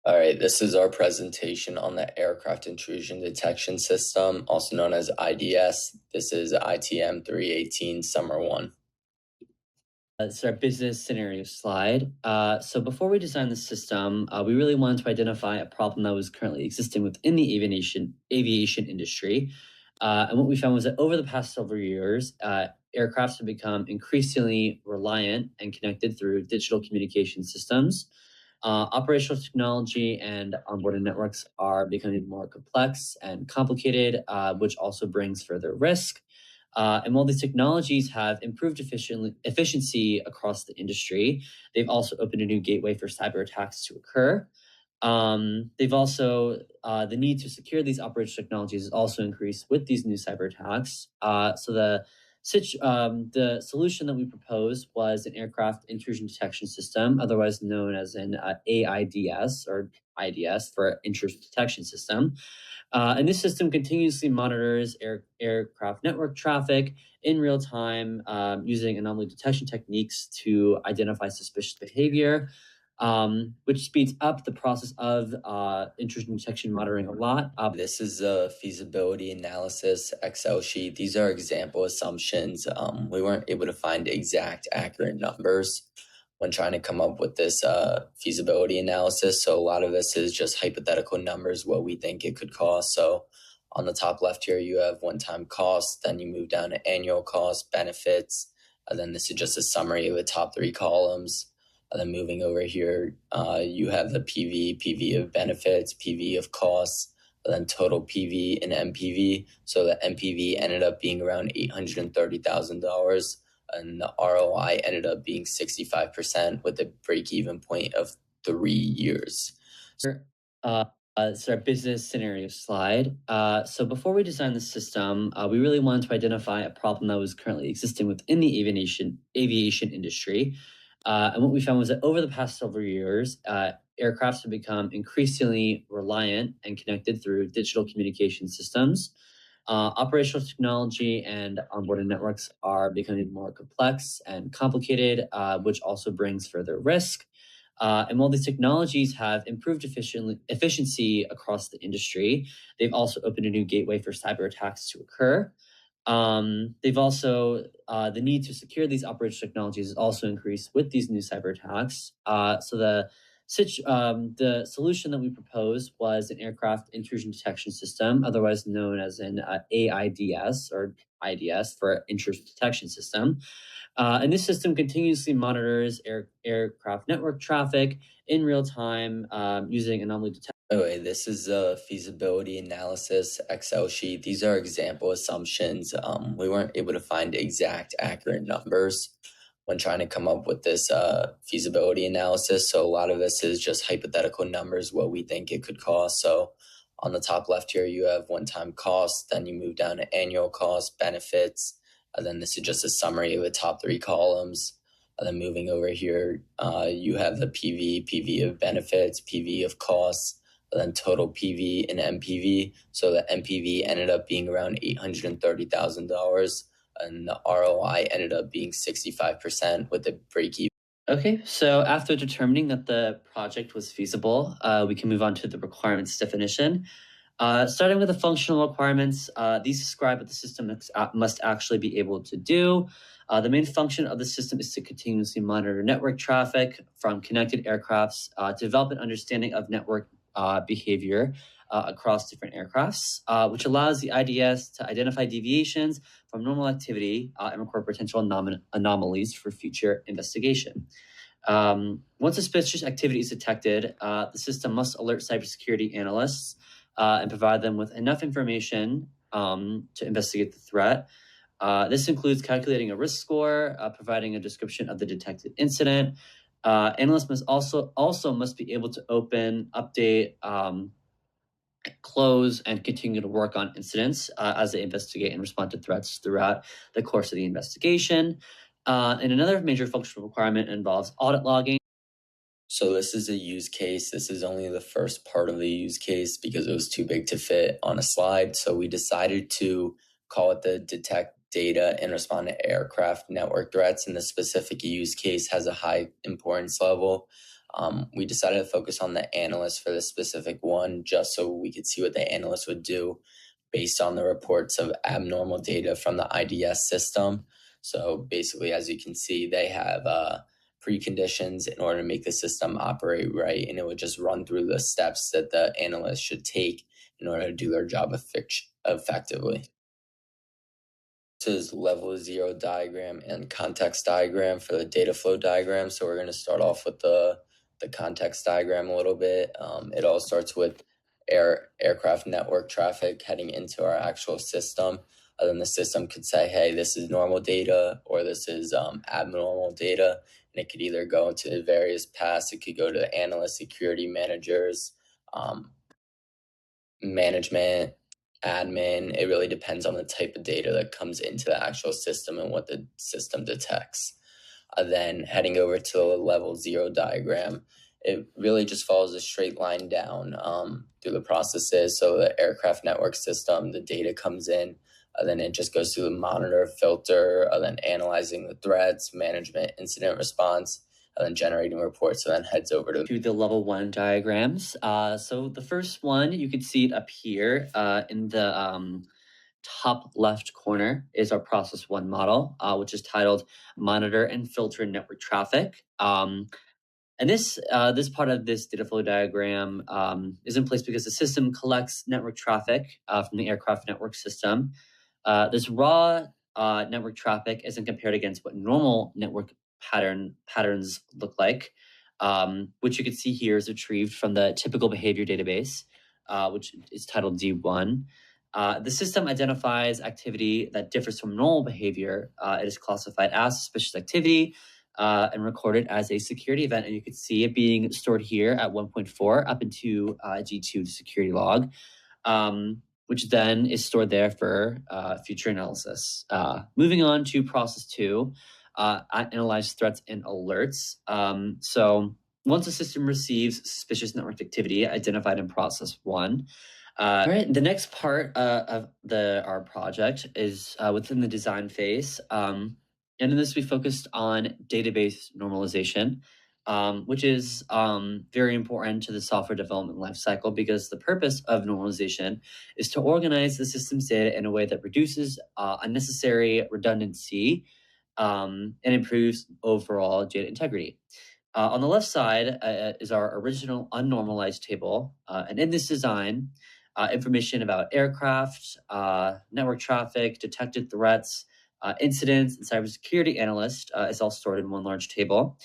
All right, this is our presentation on the Aircraft Intrusion Detection System, also known as IDS. This is ITM 318 Summer 1. This is our business scenario slide. So before we designed the system, we really wanted to identify a problem that was currently existing within the aviation industry. And what we found was that over the past several years, aircrafts have become increasingly reliant and connected through digital communication systems. Operational technology and onboarding networks are becoming more complex and complicated, which also brings further risk. And while these technologies have improved efficiency across the industry, they've also opened a new gateway for cyber attacks to occur. They've also the need to secure these operational technologies has also increased with these new cyber attacks. The solution that we proposed was an aircraft intrusion detection system, otherwise known as an AIDS or IDS for intrusion detection system. And this system continuously monitors aircraft network traffic in real time using anomaly detection techniques to identify suspicious behavior, which speeds up the process of intrusion detection monitoring a lot. This is a feasibility analysis Excel sheet. These are example assumptions. We weren't able to find exact accurate numbers when trying to come up with this feasibility analysis. So a lot of this is just hypothetical numbers, what we think it could cost. So on the top left here, you have one-time costs, then you move down to annual costs, benefits, and then this is just a summary of the top three columns. And then moving over here, you have the PV of benefits, PV of costs, and then total PV and MPV. So the MPV ended up being around $830,000. And the ROI ended up being 65% with a break-even point of 3 years. It's our business scenario slide. So before we designed the system, we really wanted to identify a problem that was currently existing within the aviation industry. And what we found was that over the past several years, aircrafts have become increasingly reliant and connected through digital communication systems. Operational technology and onboarding networks are becoming more complex and complicated, which also brings further risk. And while these technologies have improved efficiency across the industry, they've also opened a new gateway for cyber attacks to occur. They've also the need to secure these operational technologies has also increased with these new cyber attacks. The solution that we proposed was an aircraft intrusion detection system, otherwise known as an AIDS or IDS for intrusion detection system. And this system continuously monitors aircraft network traffic in real time using anomaly detection. Okay, this is a feasibility analysis Excel sheet. These are example assumptions. We weren't able to find exact accurate numbers when trying to come up with this feasibility analysis. So a lot of this is just hypothetical numbers, what we think it could cost. So on the top left here, you have one-time costs, then you move down to annual costs, benefits, and then this is just a summary of the top three columns. And then moving over here, you have the PV of benefits, PV of costs, and then total PV and MPV. So the MPV ended up being around $830,000, and the ROI ended up being 65% with a break-even. Okay, so after determining that the project was feasible, we can move on to the requirements definition. Starting with the functional requirements, these describe what the system must actually be able to do. The main function of the system is to continuously monitor network traffic from connected aircrafts, to develop an understanding of network behavior across different aircrafts, which allows the IDS to identify deviations from normal activity and record potential anomalies for future investigation. Once suspicious activity is detected, the system must alert cybersecurity analysts and provide them with enough information to investigate the threat. This includes calculating a risk score, providing a description of the detected incident. Analysts must also must be able to open, update, close, and continue to work on incidents as they investigate and respond to threats throughout the course of the investigation. And another major functional requirement involves audit logging. So this is a use case. This is only the first part of the use case because it was too big to fit on a slide. So we decided to call it the detect data and respond to aircraft network threats. And the specific use case has a high importance level. We decided to focus on the analyst for this specific one just so we could see what the analyst would do based on the reports of abnormal data from the IDS system. So basically, as you can see, they have preconditions in order to make the system operate right, and it would just run through the steps that the analyst should take in order to do their job effectively. This is level 0 diagram and context diagram for the data flow diagram. So we're going to start off with the context diagram a little bit. It all starts with aircraft network traffic heading into our actual system. And then the system could say, hey, this is normal data or this is abnormal data. And it could either go into various paths. It could go to analysts, security managers, management, admin. It really depends on the type of data that comes into the actual system and what the system detects. Then heading over to the level 0 diagram, it really just follows a straight line down through the processes. So the aircraft network system, the data comes in, then it just goes through the monitor, filter, then analyzing the threats, management, incident response, and then generating reports, and then heads over to the level 1 diagrams. So the first one, you can see it up here in the top left corner is our process 1 model, which is titled Monitor and Filter Network Traffic. And this part of this data flow diagram is in place because the system collects network traffic from the aircraft network system. This raw network traffic isn't compared against what normal network patterns look like, which you can see here is retrieved from the typical behavior database, which is titled D1. The system identifies activity that differs from normal behavior. It is classified as suspicious activity and recorded as a security event. And you can see it being stored here at 1.4 up into G2 security log, which then is stored there for future analysis. Moving on to process 2, analyze threats and alerts. So once the system receives suspicious network activity identified in process 1, all right, the next part of our project is within the design phase. And in this, we focused on database normalization, which is very important to the software development lifecycle because the purpose of normalization is to organize the system's data in a way that reduces unnecessary redundancy and improves overall data integrity. On the left side is our original unnormalized table. And in this design, information about aircraft, network traffic, detected threats, incidents, and cybersecurity analyst is all stored in one large table.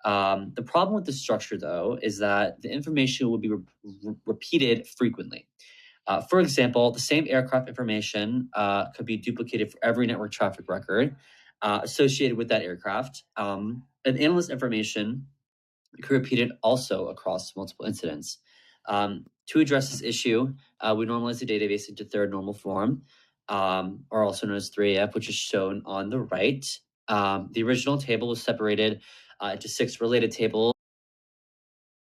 The problem with this structure, though, is that the information will be repeated frequently. For example, the same aircraft information could be duplicated for every network traffic record associated with that aircraft. And analyst information could be repeated also across multiple incidents. To address this issue, we normalize the database into third normal form, or also known as 3AF, which is shown on the right. The original table was separated into 6 related tables.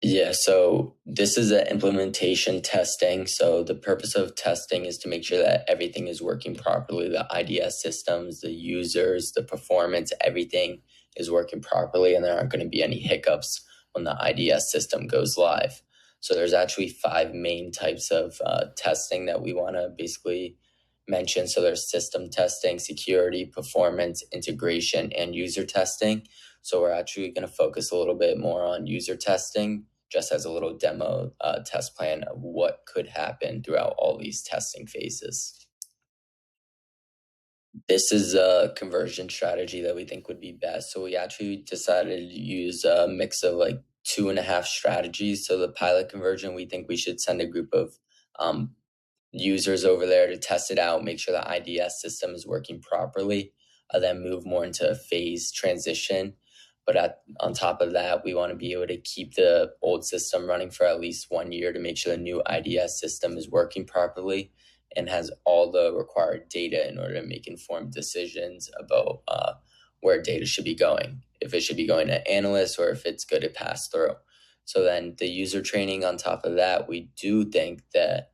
Yeah, so this is an implementation testing. So the purpose of testing is to make sure that everything is working properly. The IDS systems, the users, the performance, everything is working properly, and there aren't going to be any hiccups when the IDS system goes live. So there's actually 5 main types of testing that we want to basically mention. So there's system testing, security, performance, integration, and user testing. So we're actually going to focus a little bit more on user testing, just as a little demo test plan of what could happen throughout all these testing phases. This is a conversion strategy that we think would be best. So we actually decided to use a mix of like 2.5 strategies. So the pilot conversion, we think we should send a group of users over there to test it out, make sure the IDS system is working properly, then move more into a phase transition. But on top of that, we want to be able to keep the old system running for at least 1 year to make sure the new IDS system is working properly and has all the required data in order to make informed decisions about where data should be going, if it should be going to analysts or if it's good to pass through. So then the user training on top of that, we do think that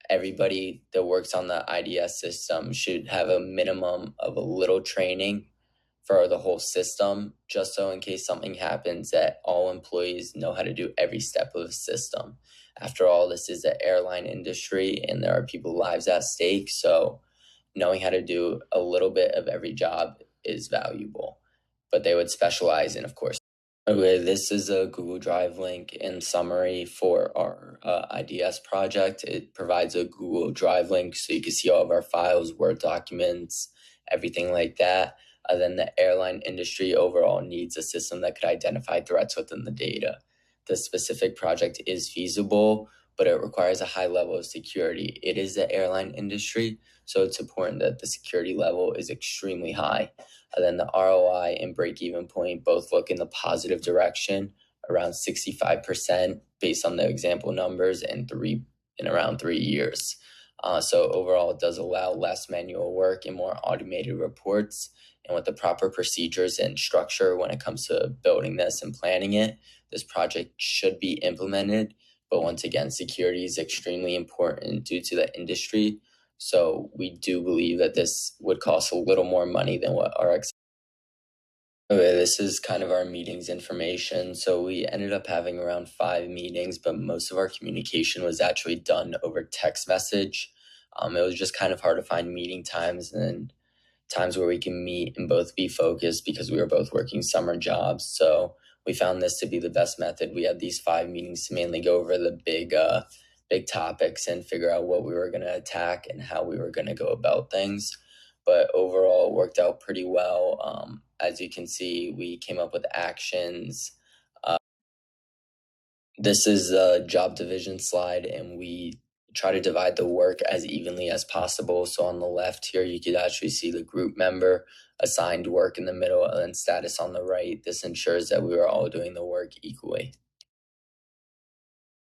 everybody that works on the IDS system should have a minimum of a little training for the whole system, just so in case something happens that all employees know how to do every step of the system. After all, this is the airline industry and there are people's lives at stake, so knowing how to do a little bit of every job is valuable. But they would specialize in, of course. Okay, this is a Google Drive link in summary for our IDS project. It provides a Google Drive link so you can see all of our files, Word documents, everything like that. Then the airline industry overall needs a system that could identify threats within the data. The specific project is feasible, but it requires a high level of security. It is the airline industry, so it's important that the security level is extremely high. And then the ROI and break even point both look in the positive direction, around 65% based on the example numbers, and in around 3 years. So overall, it does allow less manual work and more automated reports. And with the proper procedures and structure when it comes to building this and planning it, this project should be implemented. But once again, security is extremely important due to the industry. So we do believe that this would cost a little more money than what our Okay, this is kind of our meetings information. So we ended up having around 5 meetings, but most of our communication was actually done over text message. It was just kind of hard to find meeting times and times where we can meet and both be focused because we were both working summer jobs. So we found this to be the best method. We had these 5 meetings to mainly go over the big topics and figure out what we were going to attack and how we were going to go about things. But overall, it worked out pretty well. As you can see, we came up with actions. This is a job division slide, and we try to divide the work as evenly as possible. So on the left here, you could actually see the group member assigned work in the middle and then status on the right. This ensures that we are all doing the work equally.